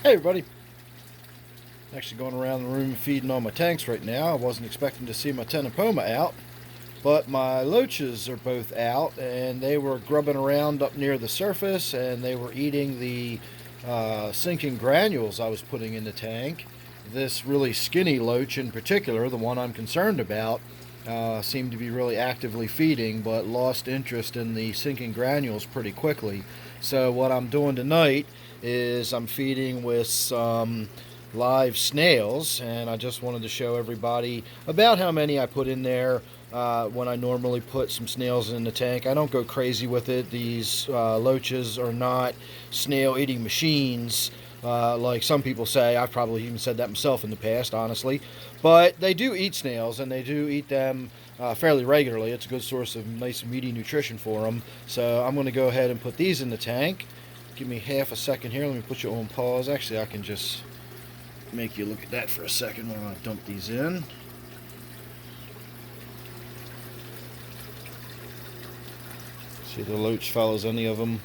Hey everybody, actually going around the room feeding on my tanks right now. I wasn't expecting to see my tenopoma out, but my loaches are both out and they were grubbing around up near the surface and they were eating the sinking granules I was putting in the tank. This really skinny loach in particular, the one I'm concerned about, seemed to be really actively feeding but lost interest in the sinking granules pretty quickly. So what I'm doing tonight is I'm feeding with some live snails, and I just wanted to show everybody about how many I put in there when I normally put some snails in the tank. I don't go crazy with it. These loaches are not snail eating machines like some people say. I've probably even said that myself in the past, honestly. But they do eat snails, and they do eat them fairly regularly. It's a good source of nice meaty nutrition for them. So I'm going to go ahead and put these in the tank. Give me half a second here. Let me put you on pause. Actually, I can just make you look at that for a second while I dump these in. See if the loach follows any of them.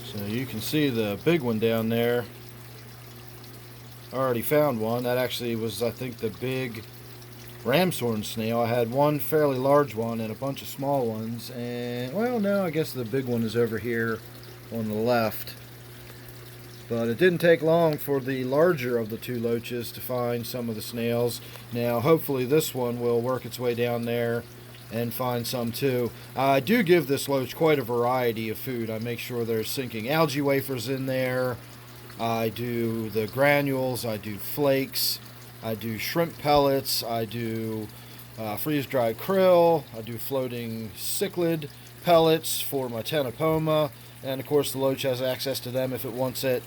So you can see the big one down there. I already found one. That actually was, I think, the big ramshorn snail. I had one fairly large one and a bunch of small ones. And, well, no, I guess the big one is over here on the left. But it didn't take long for the larger of the two loaches to find some of the snails. Now, hopefully this one will work its way down there and find some too. I do give this loach quite a variety of food. I make sure there's sinking algae wafers in there. I do the granules, I do flakes, I do shrimp pellets, I do freeze-dried krill, I do floating cichlid pellets for my tenopoma, and of course the loach has access to them if it wants it,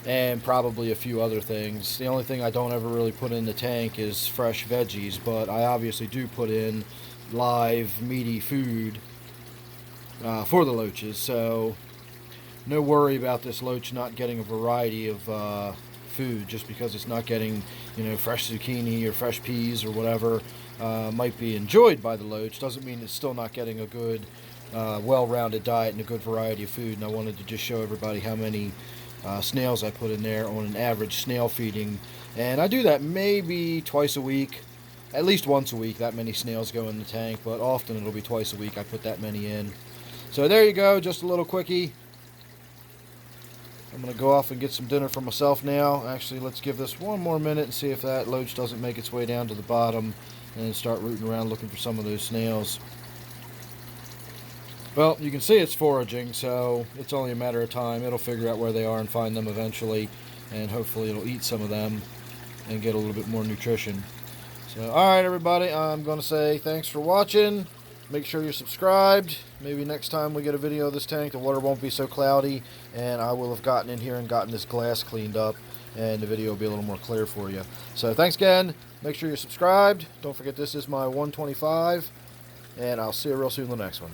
and probably a few other things. The only thing I don't ever really put in the tank is fresh veggies, but I obviously do put in live meaty food for the loaches, so no worry about this loach not getting a variety of food just because it's not getting, fresh zucchini or fresh peas or whatever might be enjoyed by the loach. Doesn't mean it's still not getting a good, well-rounded diet and a good variety of food. And I wanted to just show everybody how many snails I put in there on an average snail feeding. And I do that maybe twice a week, at least once a week. That many snails go in the tank, but often it'll be twice a week I put that many in. So there you go, just a little quickie. I'm going to go off and get some dinner for myself now. Actually, let's give this one more minute and see if that loach doesn't make its way down to the bottom and start rooting around looking for some of those snails. Well, you can see it's foraging, so it's only a matter of time. It'll figure out where they are and find them eventually, and hopefully it'll eat some of them and get a little bit more nutrition. So, alright everybody, I'm going to say thanks for watching. Make sure you're subscribed. Maybe next time we get a video of this tank, the water won't be so cloudy, and I will have gotten in here and gotten this glass cleaned up, and the video will be a little more clear for you. So thanks again. Make sure you're subscribed. Don't forget this is my 125, and I'll see you real soon in the next one.